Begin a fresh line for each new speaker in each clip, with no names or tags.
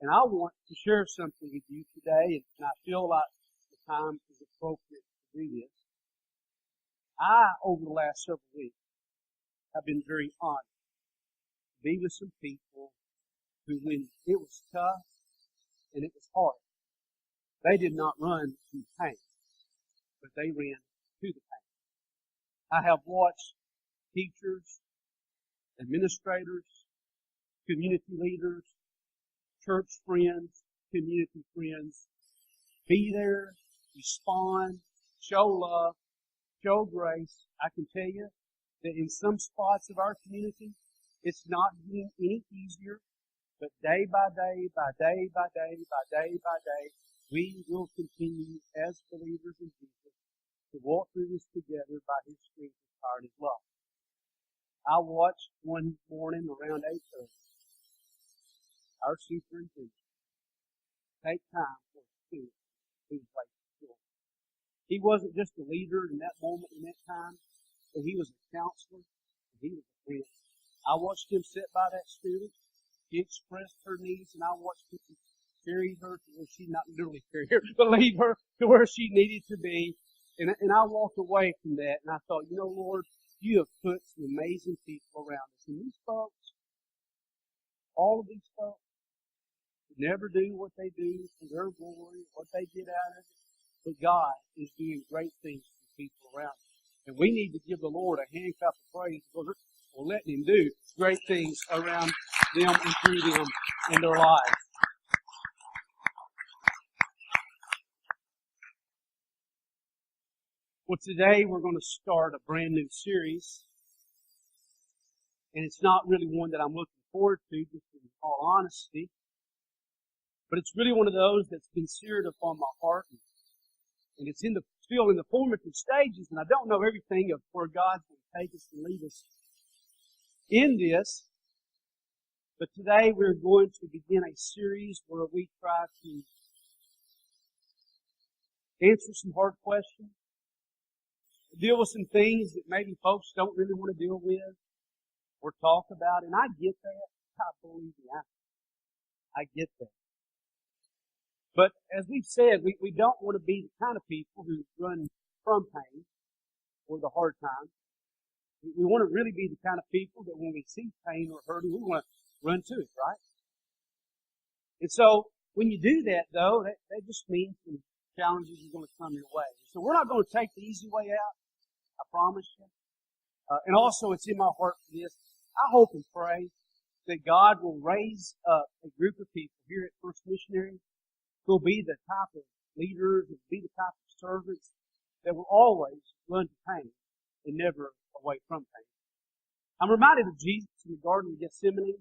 And I want to share something with you today, and I feel like the time is appropriate to do this. Over the last several weeks, have been very honored to be with some people who, when it was tough and it was hard, they did not run from pain, but they ran to the pain. I have watched teachers, administrators, community leaders, church friends, community friends be there, respond, show love, show grace. I can tell you that in some spots of our community, it's not getting any easier, but day by day, by day by day, by day by day, we will continue as believers in Jesus to walk through this together by His strength, His power, and His love. I watched one morning around 8:30, our superintendent take time for a student who was late to school. He wasn't just a leader in that moment, in that time, but he was a counselor, and he was a friend. I watched him sit by that student. She expressed her needs, and I watched him carry her to where she, not literally carry her, but lead her to where she needed to be. And I walked away from that, and I thought, Lord, you have put some amazing people around us. And these folks, all of these folks, never do what they do for their glory, what they get out of it. But God is doing great things for people around us. And we need to give the Lord a hand clap of praise for letting Him do great things around them and through them in their lives. Well, today we're going to start a brand new series. And it's not really one that I'm looking forward to, just in all honesty. But it's really one of those that's been seared upon my heart. And it's still in the formative stages, and I don't know everything of where God's going to take us and lead us in this. But today we're going to begin a series where we try to answer some hard questions, deal with some things that maybe folks don't really want to deal with or talk about. And I get that. I believe me, I get that. But as we've said, we don't want to be the kind of people who run from pain or the hard times. We want to really be the kind of people that when we see pain or hurting, we want to run to it, right? And so when you do that, though, that just means some challenges are going to come your way. So we're not going to take the easy way out, I promise you. And also, it's in my heart for this. I hope and pray that God will raise up a group of people here at First Missionary who will be the type of leaders and be the type of servants that will always run to pain and never away from pain. I'm reminded of Jesus in the Garden of Gethsemane.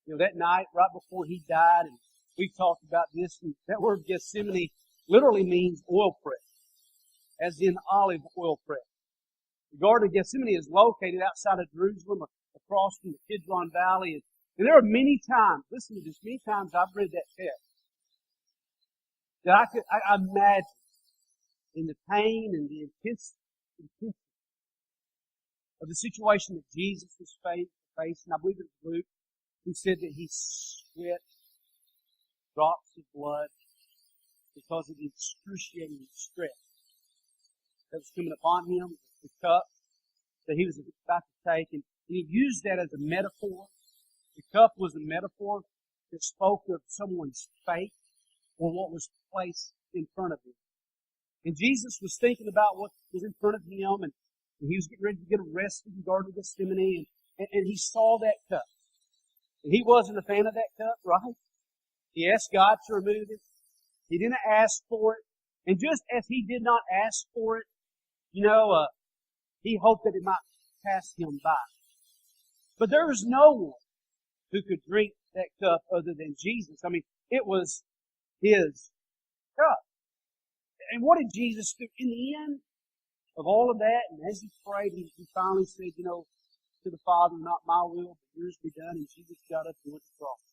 That night right before He died, and we've talked about this, and that word Gethsemane literally means oil press, as in olive oil press. The Garden of Gethsemane is located outside of Jerusalem, across from the Kidron Valley, and there are many times, listen to this, many times I've read that text, that I imagine in the pain and the intensity of the situation that Jesus was facing. I believe it was Luke who said that he sweat drops of blood because of the excruciating stress that was coming upon him, the cup that he was about to take. And he used that as a metaphor. The cup was a metaphor that spoke of someone's fate or what was placed in front of him. And Jesus was thinking about what was in front of him, and he was getting ready to get arrested in the Garden of Gethsemane, and he saw that cup. And he wasn't a fan of that cup, right? He asked God to remove it. He didn't ask for it. And just as he did not ask for it, he hoped that it might pass him by. But there was no one who could drink that cup other than Jesus. I mean, it was His cup. And what did Jesus do? In the end of all of that, and as He prayed, He finally said, to the Father, not my will, but yours be done. And Jesus got up and went to the cross.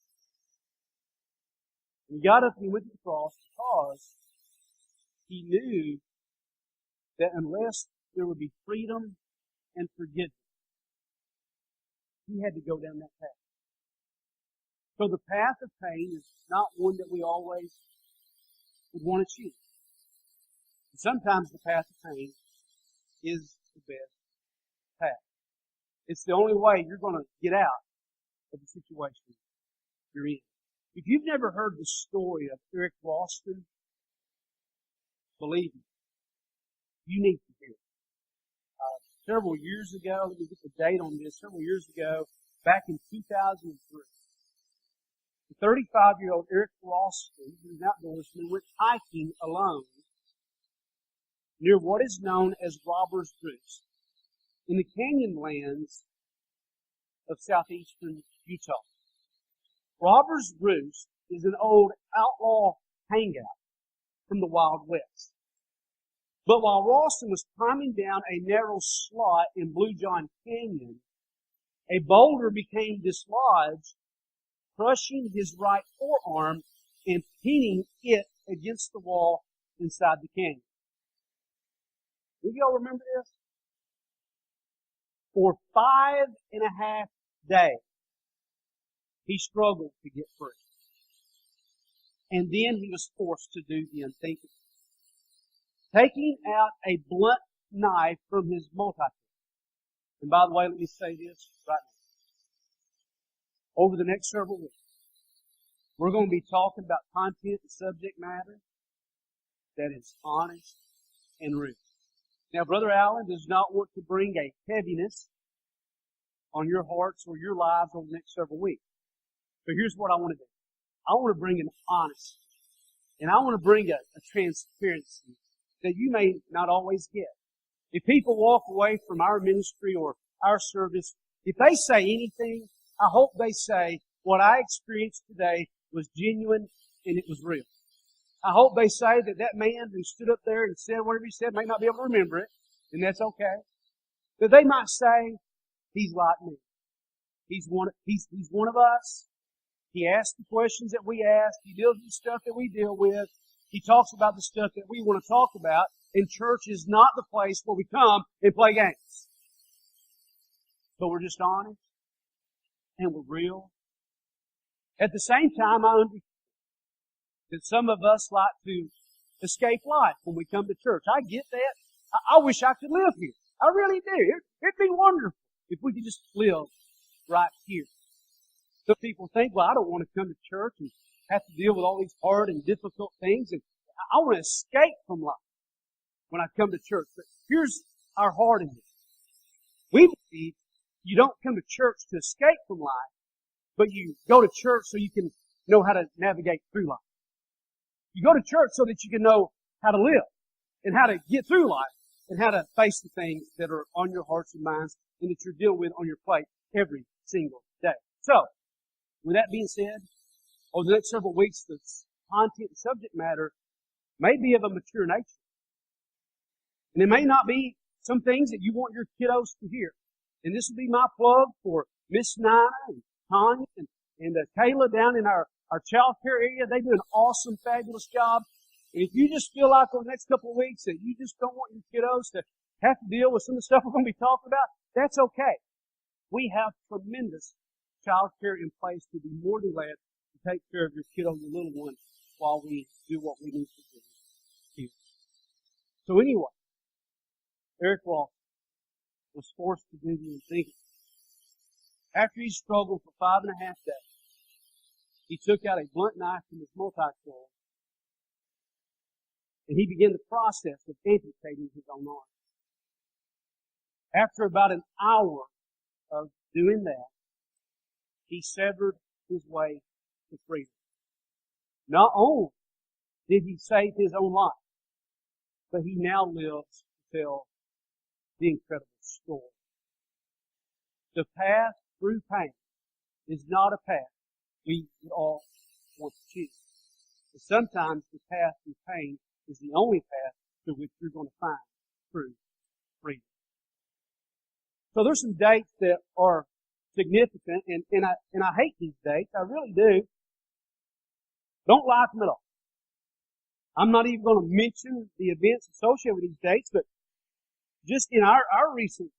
And He got up and went to the cross because He knew that unless there would be freedom and forgiveness, He had to go down that path. So the path of pain is not one that we always would want to choose. And sometimes the path of pain is the best path. It's the only way you're going to get out of the situation you're in. If you've never heard the story of Eric Ralston, believe me, you need to hear it. Several years ago, let me get the date on this, several years ago, back in 2003, the 35-year-old Eric Ralston, who's an outdoorsman, went hiking alone near what is known as Robber's Roost in the canyonlands of southeastern Utah. Robber's Roost is an old outlaw hangout from the Wild West. But while Ralston was climbing down a narrow slot in Blue John Canyon, a boulder became dislodged, crushing his right forearm and pinning it against the wall inside the canyon. Do y'all remember this? For 5.5 days, he struggled to get free. And then he was forced to do the unthinkable. Taking out a blunt knife from his multi-tool. And by the way, let me say this right now. Over the next several weeks, we're going to be talking about content and subject matter that is honest and real. Now, Brother Allen does not want to bring a heaviness on your hearts or your lives over the next several weeks. So here's what I want to do. I want to bring an honesty. And I want to bring a transparency that you may not always get. If people walk away from our ministry or our service, if they say anything, I hope they say what I experienced today was genuine and it was real. I hope they say that that man who stood up there and said whatever he said may not be able to remember it, and that's okay. That they might say, he's like me. He's one of us. He asks the questions that we ask. He deals with the stuff that we deal with. He talks about the stuff that we want to talk about. And church is not the place where we come and play games. But we're just honest. And we're real. At the same time, I understand that some of us like to escape life when we come to church. I get that. I wish I could live here. I really do. It'd be wonderful if we could just live right here. Some people think, well, I don't want to come to church and have to deal with all these hard and difficult things, and I want to escape from life when I come to church. But here's our heart in this. We believe you don't come to church to escape from life, but you go to church so you can know how to navigate through life. You go to church so that you can know how to live and how to get through life and how to face the things that are on your hearts and minds and that you're dealing with on your plate every single day. So, with that being said, over the next several weeks, the content and subject matter may be of a mature nature. And it may not be some things that you want your kiddos to hear. And this will be my plug for Miss Nina and Tanya and Kayla down in our child care area. They do an awesome, fabulous job. And if you just feel like over the next couple of weeks that you just don't want your kiddos to have to deal with some of the stuff we're going to be talking about, that's okay. We have tremendous child care in place to be more than glad to take care of your kiddo, your little one, while we do what we need to do here. So anyway, Eric Walker was forced to do the unthinkable. After he struggled for 5.5 days, he took out a blunt knife from his multi-tool and he began the process of amputating his own arm. After about an hour of doing that, he severed his way to freedom. Not only did he save his own life, but he now lives to tell the incredible story. The path through pain is not a path we would all want to choose. But sometimes the path through pain is the only path to which you're going to find true freedom. So there's some dates that are significant, and I hate these dates. I really do. Don't like them at all. I'm not even going to mention the events associated with these dates, but just in our recent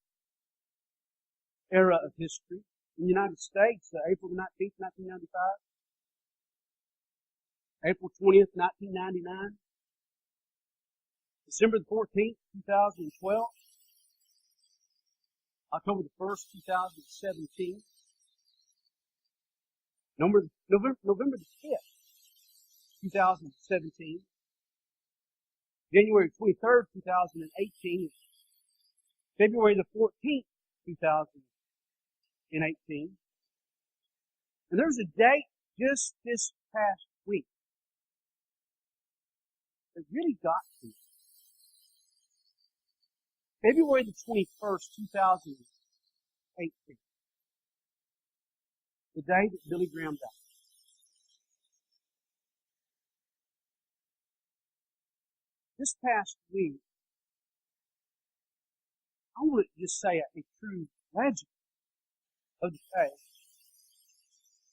era of history, in the United States, April 19th, 1995. April 20th, 1999. December the 14th, 2012. October the 1st, 2017. November the 5th, 2017. January 23rd, 2018. February the 14th, 2018. And there's a date just this past week that really got to me. February the 21st, 2018. The day that Billy Graham died. This past week, I want to just say a true legend of the faith,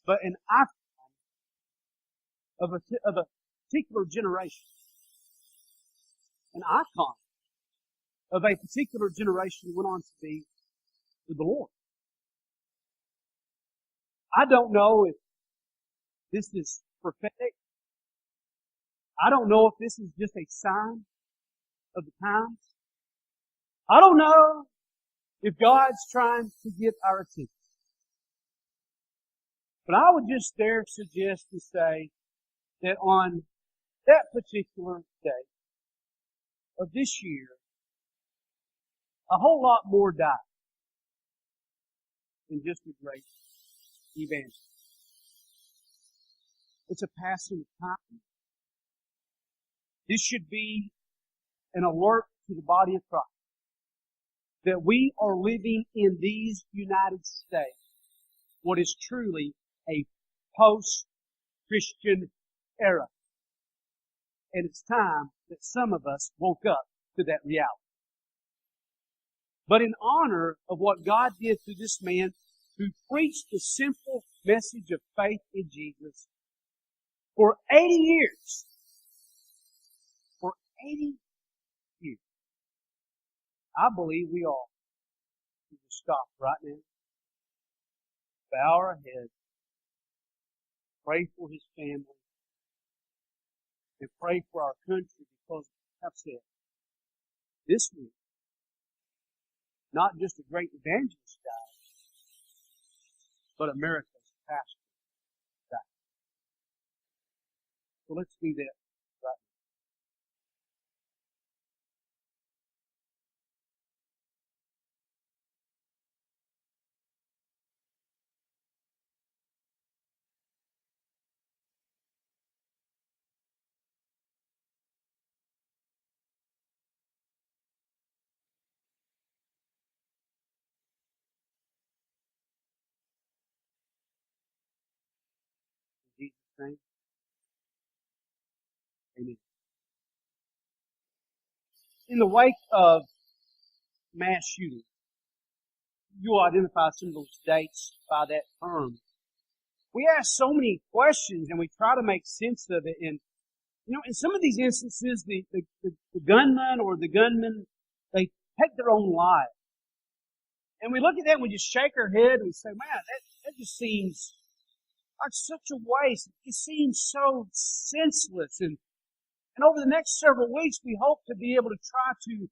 but an icon of a particular generation. An icon of a particular generation who went on to be with the Lord. I don't know if this is prophetic. I don't know if this is just a sign of the times. I don't know if God's trying to get our attention. But I would just dare suggest to say that on that particular day of this year, a whole lot more died than just a great evangelist. It's a passing of time. This should be an alert to the body of Christ that we are living in these United States what is truly a post-Christian era. And it's time that some of us woke up to that reality. But in honor of what God did through this man who preached the simple message of faith in Jesus for 80 years, for 80 years, I believe we all need to stop right now, bow our heads, pray for his family, and pray for our country, because, like I've said, this week, not just a great evangelist died, but America's pastor died. So let's do that right now. In Jesus' name, amen. In the wake of mass shootings, you'll identify some of those dates by that term. We ask so many questions and we try to make sense of it. And, in some of these instances, the gunman or the gunman, they take their own life. And we look at that and we just shake our head and we say, man, that just seems like such a waste. It just seems so senseless. And over the next several weeks, we hope to be able to try to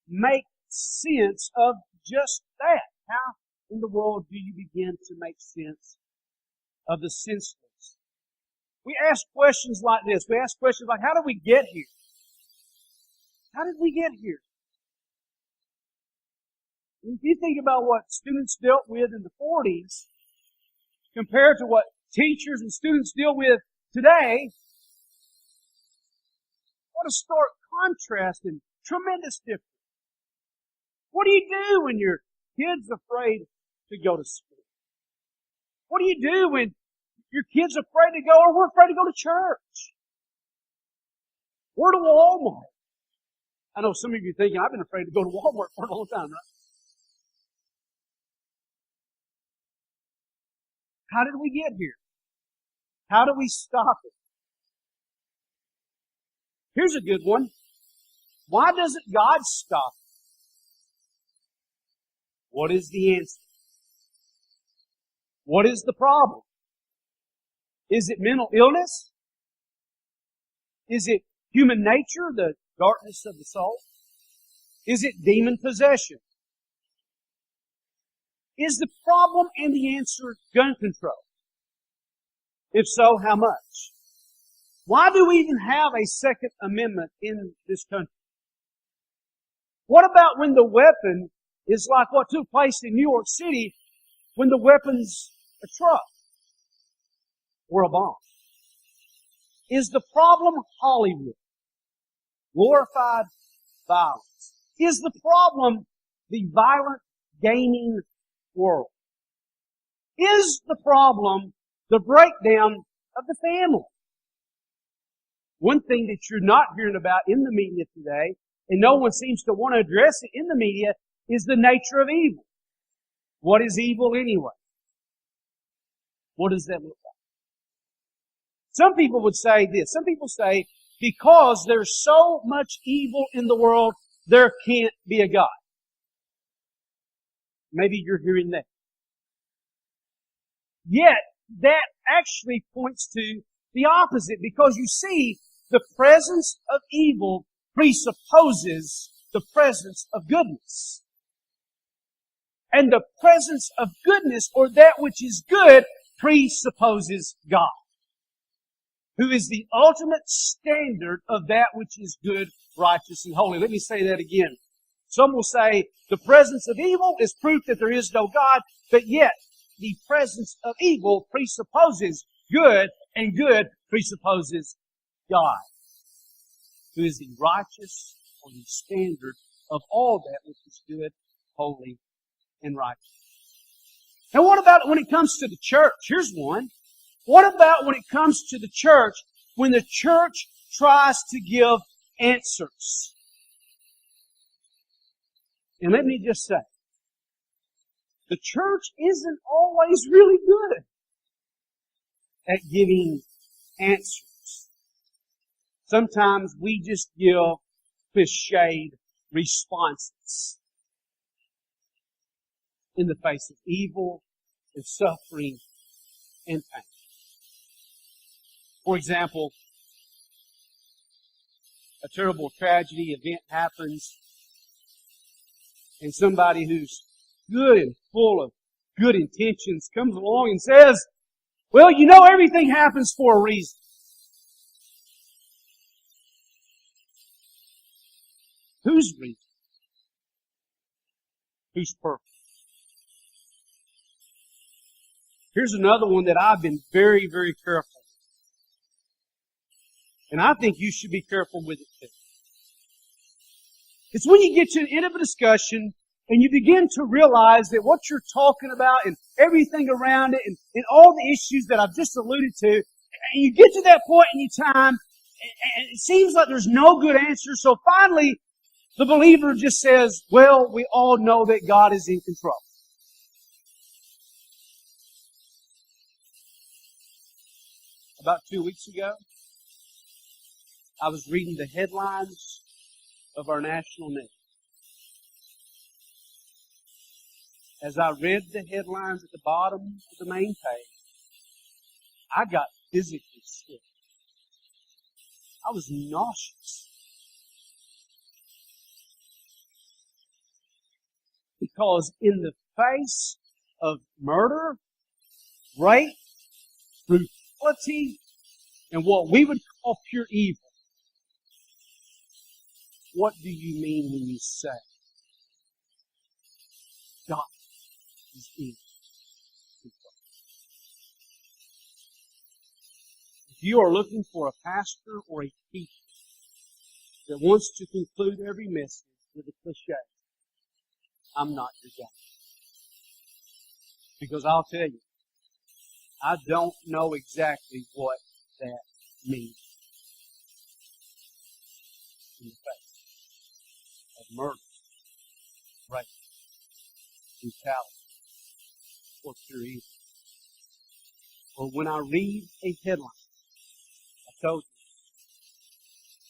make sense of just that. How in the world do you begin to make sense of the senseless? We ask questions like this. We ask questions like, how did we get here? How did we get here? If you think about what students dealt with in the 40s compared to what teachers and students deal with today, what a stark contrast and tremendous difference. What do you do when your kid's afraid to go to school? What do you do when your kid's afraid to go, or we're afraid to go to church? Or to Walmart? I know some of you are thinking, I've been afraid to go to Walmart for a long time, right? How did we get here? How do we stop it? Here's a good one. Why doesn't God stop it? What is the answer? What is the problem? Is it mental illness? Is it human nature, the darkness of the soul? Is it demon possession? Is the problem and the answer gun control? If so, how much? Why do we even have a Second Amendment in this country? What about when the weapon is like what took place in New York City when the weapon's a truck or a bomb? Is the problem Hollywood? Glorified violence. Is the problem the violent gaming world? Is the problem the breakdown of the family? One thing that you're not hearing about in the media today, and no one seems to want to address it in the media, is the nature of evil. What is evil anyway? What does that look like? Some people would say this. Some people say, because there's so much evil in the world, there can't be a God. Maybe you're hearing that. Yet, that actually points to the opposite, because you see, the presence of evil presupposes the presence of goodness. And the presence of goodness, or that which is good, presupposes God, who is the ultimate standard of that which is good, righteous, and holy. Let me say that again. Some will say the presence of evil is proof that there is no God, but yet the presence of evil presupposes good, and good presupposes God, who is the righteous or the standard of all that which is good, holy, and righteous. Now what about when it comes to the church? Here's one. What about when it comes to the church, when the church tries to give answers? And let me just say, the church isn't always really good at giving answers. Sometimes we just give cliched responses in the face of evil and suffering and pain. For example, a terrible tragedy event happens, and somebody who's good and full of good intentions comes along and says, well, you know, everything happens for a reason. Whose reason? Whose purpose? Here's another one that I've been very, very careful with. And I think you should be careful with it too. It's when you get to the end of a discussion and you begin to realize that what you're talking about and everything around it and all the issues that I've just alluded to, and you get to that point in your time and it seems like there's no good answer. So finally, the believer just says, well, we all know that God is in control. About 2 weeks ago, I was reading the headlines of our national news. As I read the headlines at the bottom of the main page, I got physically sick. I was nauseous. Because in the face of murder, rape, brutality, and what we would call pure evil, what do you mean when you say God is in control? If you are looking for a pastor or a teacher that wants to conclude every message with a cliche, I'm not your guy. Because I'll tell you, I don't know exactly what that means in the face of murder, rape, brutality, or pure evil. Or when I read a headline, I told you,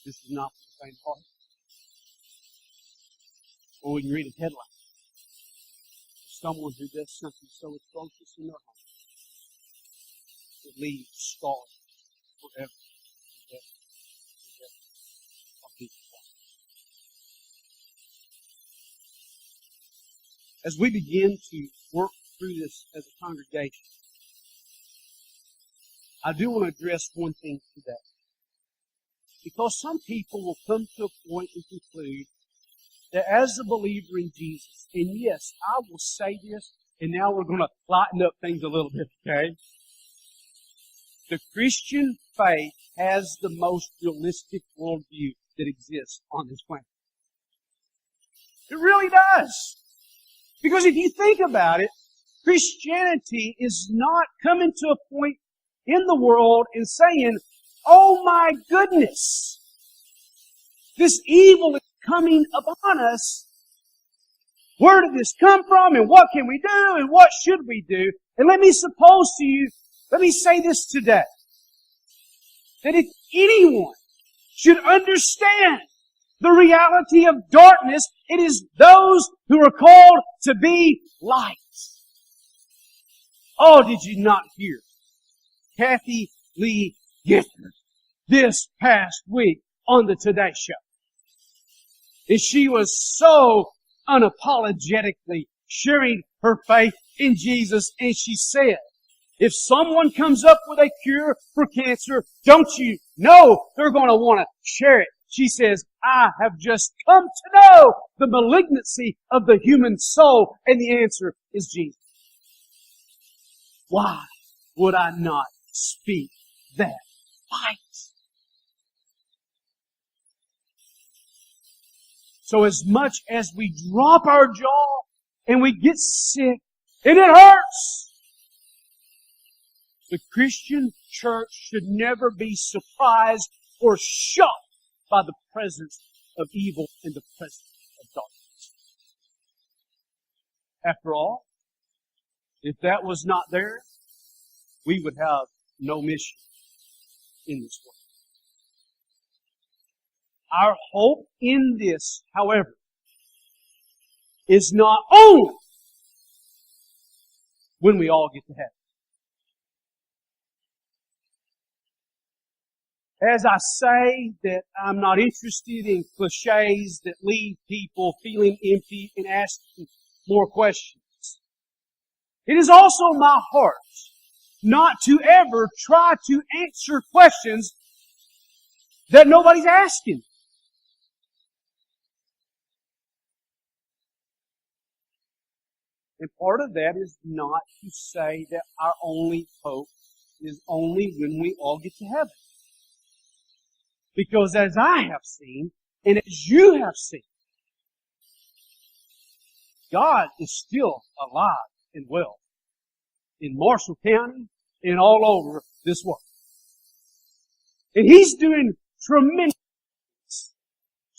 this is not for the faint heart. Or when you read a headline of someone who does something so atrocious in their home, that leaves scars forever and ever and ever on people's lives. As we begin to work through this as a congregation, I do want to address one thing today. Because some people will come to a point and conclude that as a believer in Jesus, and yes, I will say this, and now we're going to lighten up things a little bit, okay? The Christian faith has the most realistic worldview that exists on this planet. It really does. Because if you think about it, Christianity is not coming to a point in the world and saying, oh my goodness, this evil is coming upon us. Where did this come from, and what can we do, and what should we do? And let me say this today, that if anyone should understand the reality of darkness, it is those who are called to be light. Oh, did you not hear Kathy Lee Gifford this past week on the Today Show? And she was so unapologetically sharing her faith in Jesus, and she said, if someone comes up with a cure for cancer, don't you know they're going to want to share it? She says, I have just come to know the malignancy of the human soul, and the answer is Jesus. Why would I not speak that light? So as much as we drop our jaw and we get sick and it hurts, the Christian church should never be surprised or shocked by the presence of evil and the presence of darkness. After all, if that was not there, we would have no mission in this world. Our hope in this, however, is not only when we all get to heaven. As I say that I'm not interested in cliches that leave people feeling empty and asking more questions, it is also my heart not to ever try to answer questions that nobody's asking. And part of that is not to say that our only hope is only when we all get to heaven. Because as I have seen, and as you have seen, God is still alive and well in Marshall County and all over this world. And He's doing tremendous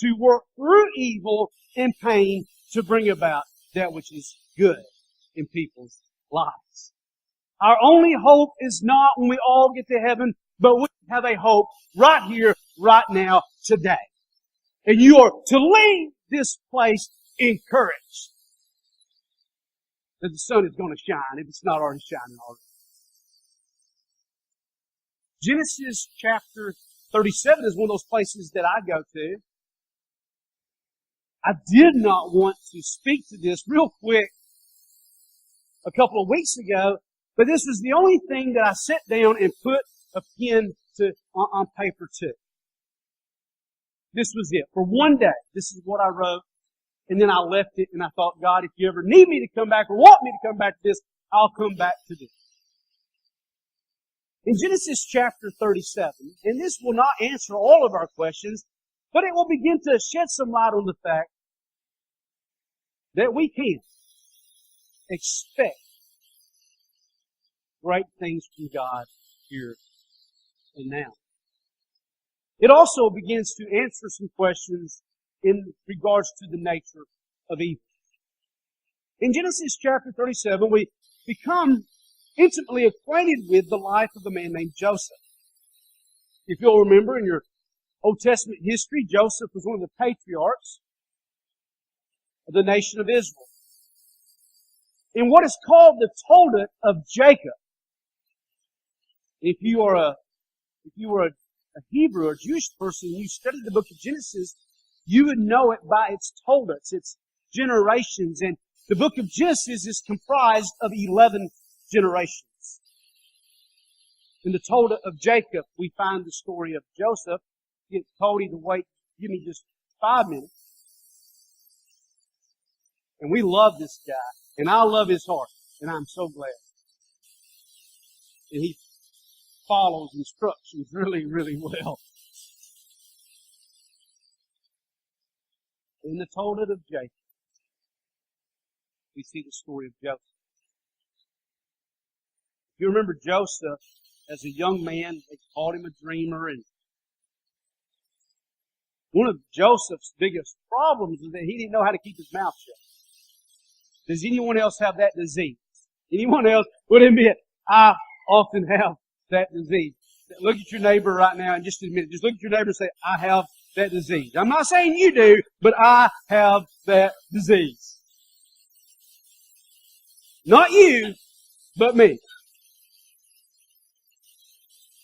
to work through evil and pain to bring about that which is good in people's lives. Our only hope is not when we all get to heaven, but we have a hope right here, right now, today. And you are to leave this place encouraged that the sun is going to shine if it's not already shining already. Genesis chapter 37 is one of those places that I go to. I did not want to speak to this real quick a couple of weeks ago, but this was the only thing that I sat down and put a pen on paper to. This was it. For one day, this is what I wrote, and then I left it, and I thought, God, if you ever need me to come back or want me to come back to this, I'll come back to this. In Genesis chapter 37, and this will not answer all of our questions, but it will begin to shed some light on the fact that we can expect great things from God here and now. It also begins to answer some questions in regards to the nature of evil. In Genesis chapter 37, we become intimately acquainted with the life of a man named Joseph. If you'll remember in your Old Testament history, Joseph was one of the patriarchs of the nation of Israel. In what is called the Toldot of Jacob, If you were a Hebrew or Jewish person, you studied the book of Genesis, you would know it by its toldus, its generations. And the book of Genesis is comprised of 11 generations. In the Told of Jacob, we find the story of Joseph. He told him to wait, give me just 5 minutes. And we love this guy. And I love his heart. And I'm so glad. And he follows instructions really, really well. In the Told of Jacob, we see the story of Joseph. If you remember Joseph, as a young man, they called him a dreamer, and one of Joseph's biggest problems is that he didn't know how to keep his mouth shut. Does anyone else have that disease? Anyone else would admit, I often have that disease. Look at your neighbor right now and just admit it. Just look at your neighbor and say, I have that disease. I'm not saying you do, but I have that disease. Not you, but me.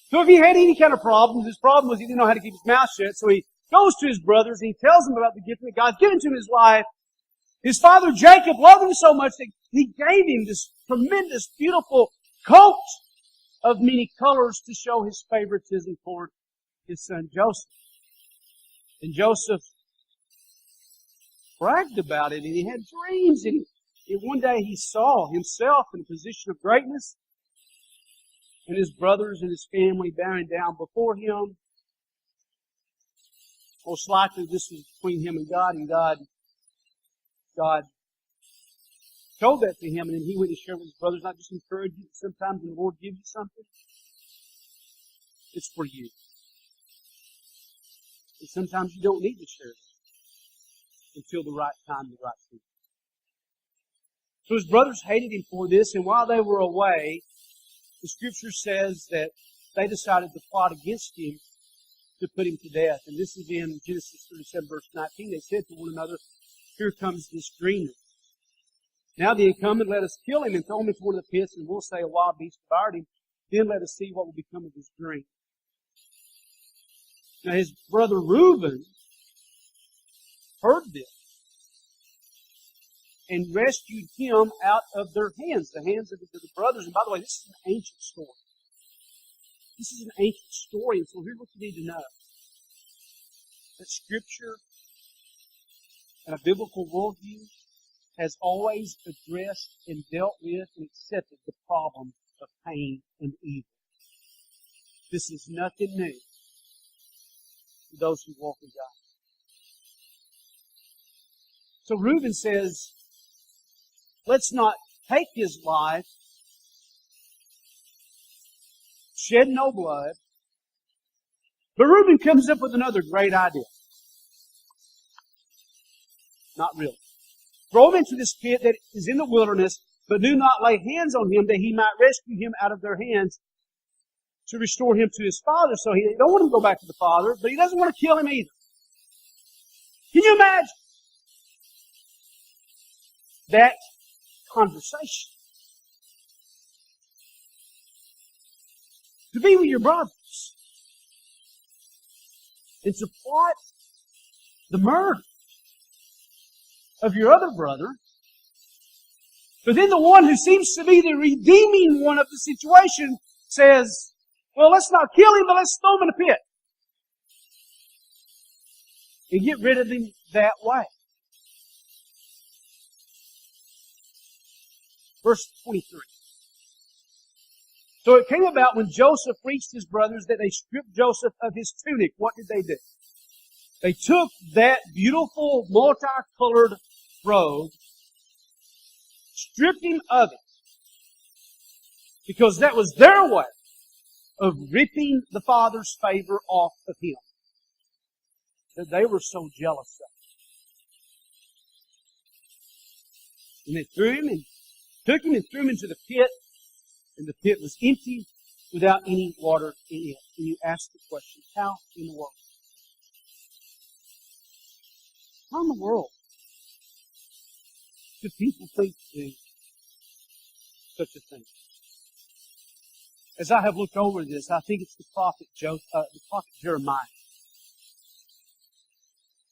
So if he had any kind of problems, his problem was he didn't know how to keep his mouth shut. So he goes to his brothers and he tells them about the gift that God's given to him in his life. His father Jacob loved him so much that he gave him this tremendous, beautiful coat of many colors to show his favoritism toward his son Joseph. And Joseph bragged about it, and he had dreams, and one day he saw himself in a position of greatness, and his brothers and his family bowing down before him. Most likely this was between him and God told that to him, and then he went and shared with his brothers. Not just encourage you, but sometimes when the Lord gives you something, it's for you. And sometimes you don't need to share it until the right time, the right season. So his brothers hated him for this, and while they were away, the Scripture says that they decided to plot against him to put him to death. And this is in Genesis 37, verse 19. They said to one another, here comes this dreamer. Now then, come and let us kill him and throw him into one of the pits, and we'll say a wild beast devoured him. Then let us see what will become of his dream. Now his brother Reuben heard this and rescued him out of their hands, the hands of the brothers. And by the way, this is an ancient story. This is an ancient story, and so here's what you need to know. That Scripture and a biblical worldview has always addressed and dealt with and accepted the problem of pain and evil. This is nothing new to those who walk with God. So Reuben says, let's not take his life, shed no blood. But Reuben comes up with another great idea. Not really. Throw him into this pit that is in the wilderness, but do not lay hands on him that he might rescue him out of their hands to restore him to his father. So he don't want him to go back to the father, but he doesn't want to kill him either. Can you imagine that conversation? To be with your brothers and to plot the murder of your other brother, but then the one who seems to be the redeeming one of the situation says, well, let's not kill him, but let's throw him in a pit. And get rid of him that way. Verse 23. So it came about when Joseph reached his brothers that they stripped Joseph of his tunic. What did they do? They took that beautiful multicolored robe, stripped him of it, because that was their way of ripping the father's favor off of him, that they were so jealous of. And they took him and threw him into the pit, and the pit was empty without any water in it. And you ask the question, how in the world? How in the world do people think to do such a thing? As I have looked over this, I think it's the prophet Jeremiah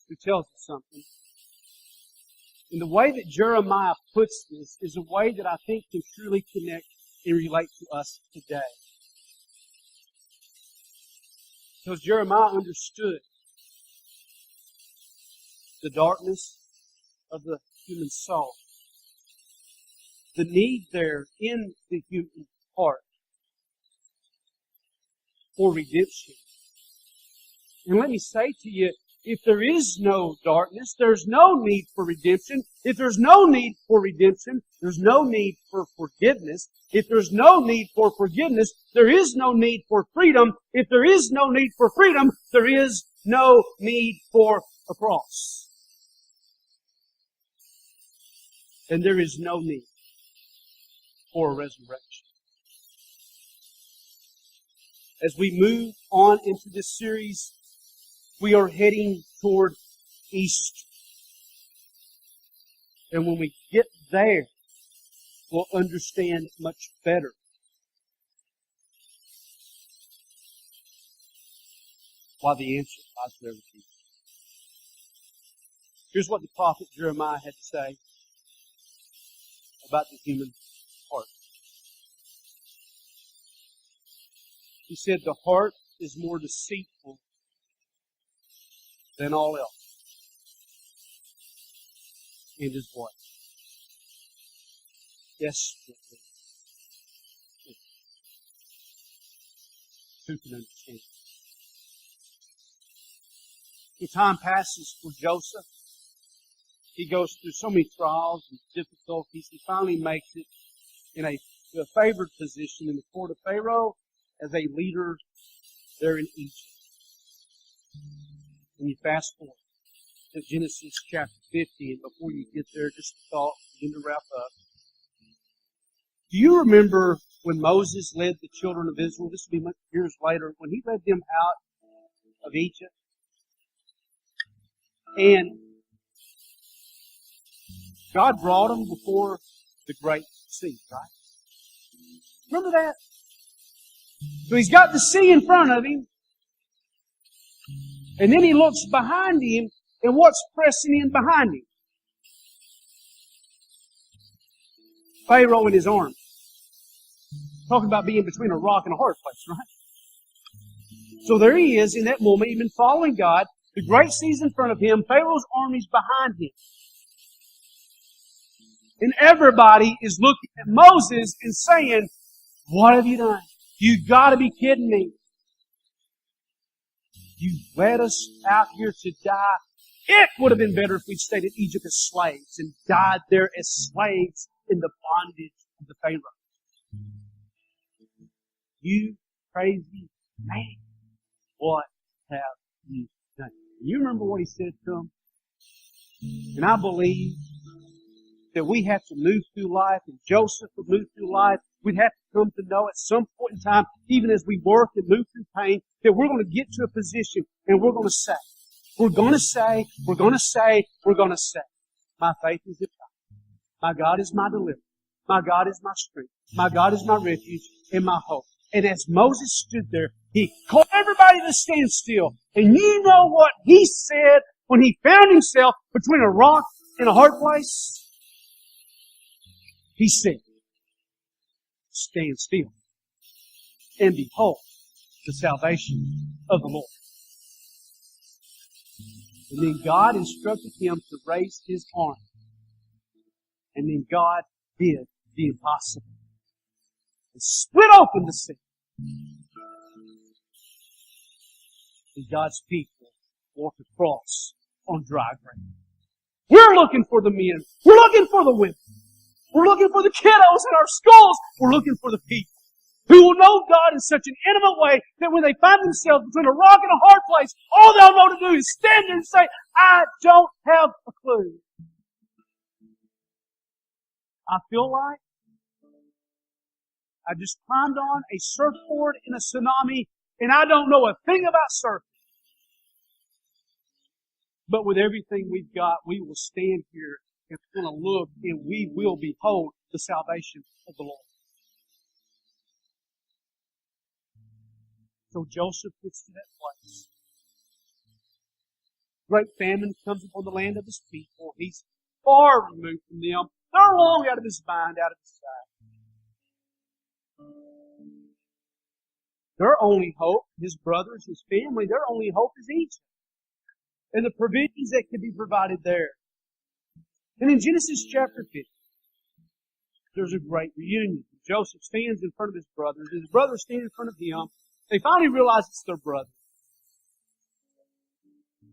who tells us something. And the way that Jeremiah puts this is a way that I think can truly connect and relate to us today. Because Jeremiah understood the darkness of the human soul, the need there in the human heart for redemption. And let me say to you, if there is no darkness, there's no need for redemption. If there's no need for redemption, there's no need for forgiveness. If there's no need for forgiveness, there is no need for freedom. If there is no need for freedom, there is no need for a cross. And there is no need for a resurrection. As we move on into this series, we are heading toward Easter. And when we get there, we'll understand much better why the answer lies there with you. Here's what the prophet Jeremiah had to say about the human heart. He said, the heart is more deceitful than all else. And is what? Desperately. Who can understand? The time passes for Joseph. He goes through so many trials and difficulties. He finally makes it in a favored position in the court of Pharaoh as a leader there in Egypt. And you fast forward to Genesis chapter 50, and before you get there, just a thought, begin to wrap up. Do you remember when Moses led the children of Israel? This will be much years later, when he led them out of Egypt. And God brought them before the great sea, right? Remember that? So he's got the sea in front of him. And then he looks behind him, and what's pressing in behind him? Pharaoh and his army. Talking about being between a rock and a hard place, right? So there he is in that moment. He's been following God. The great sea's in front of him. Pharaoh's army's behind him. And everybody is looking at Moses and saying, what have you done? You gotta be kidding me. You led us out here to die. It would have been better if we'd stayed in Egypt as slaves and died there as slaves in the bondage of the Pharaoh. You crazy man. What have you done? You remember what he said to him? And I believe that we have to move through life, and Joseph would move through life. We'd have to come to know at some point in time, even as we work and move through pain, that we're going to get to a position and we're going to say, my faith is in God. My God is my deliverer. My God is my strength. My God is my refuge and my hope. And as Moses stood there, he called everybody to stand still. And you know what he said when he found himself between a rock and a hard place? He said, stand still and behold the salvation of the Lord. And then God instructed him to raise his arm. And then God did the impossible. And split open the sea. And God's people walked across on dry ground. We're looking for the men. We're looking for the women. We're looking for the kiddos in our schools. We're looking for the people who will know God in such an intimate way that when they find themselves between a rock and a hard place, all they'll know to do is stand there and say, I don't have a clue. I feel like I just climbed on a surfboard in a tsunami and I don't know a thing about surfing. But with everything we've got, we will stand here and we're going to look and we will behold the salvation of the Lord. So Joseph gets to that place. Great famine comes upon the land of his people. He's far removed from them. They're long out of his mind, out of his sight. Their only hope, his brothers, his family, their only hope is Egypt. And the provisions that could be provided there. And in Genesis chapter 50, there's a great reunion. Joseph stands in front of his brothers, and his brothers stand in front of him. They finally realize it's their brother.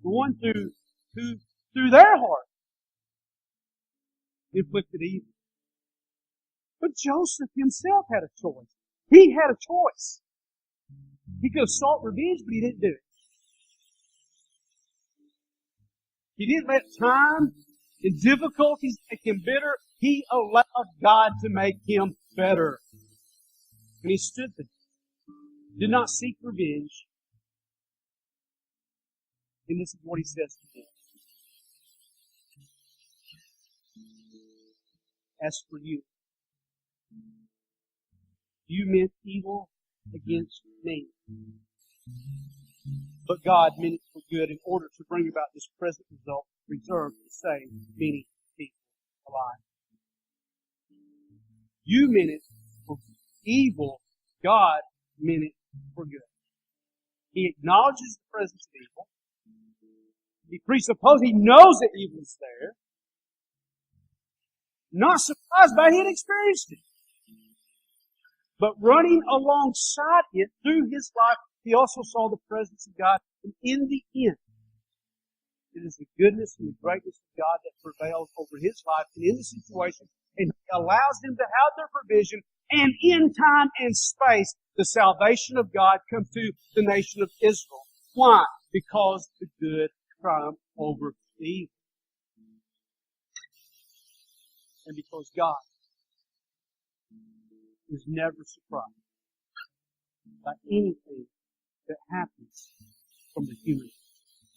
The one who through their heart, inflicted evil. But Joseph himself had a choice. He had a choice. He could have sought revenge, but he didn't do it. He didn't let time and difficulties make him bitter. He allowed God to make him better. And he stood there. Did not seek revenge. And this is what he says to them. As for you, you meant evil against me. But God meant it for good in order to bring about this present result, reserved to save many people alive. You meant it for evil. God meant it for good. He acknowledges the presence of evil. He presupposes, he knows that evil is there. Not surprised by it, he had experienced it. But running alongside it through his life, he also saw the presence of God. And in the end, it is the goodness and the greatness of God that prevails over his life and in the situation. And he allows them to have their provision. And in time and space, the salvation of God comes to the nation of Israel. Why? Because the good triumph over the evil. And because God is never surprised by anything that happens from the human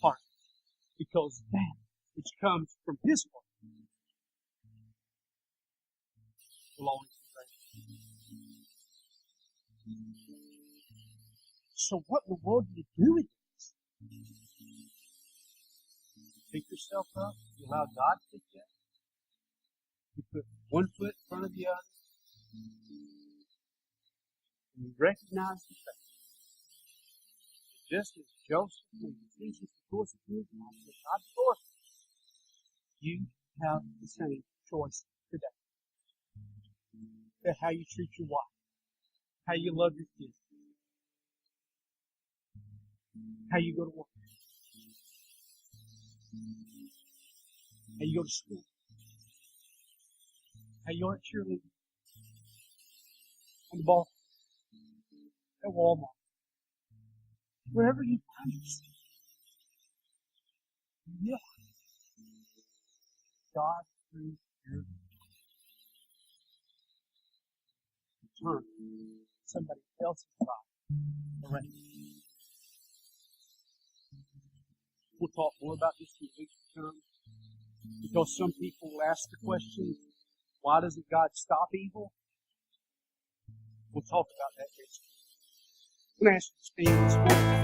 heart. Because that which comes from his heart belongs to grace. So what in the world do you do with this? Pick yourself up, you allow God to pick you up. You put one foot in front of the other. And you recognize the fact. Just as Joseph, when he sees the course of his life, that God's Lord, you have the same choice today. That how you treat your wife, how you love your kids, how you go to work, how you go to school, how you are at cheerleading, on the ball, at Walmart. Wherever you find yourself, you realize God through your turn somebody else's life around. We'll talk more about this in the weeks to come. Because some people will ask the question, why doesn't God stop evil? We'll talk about that next week. I'm going to ask you to stand this morning.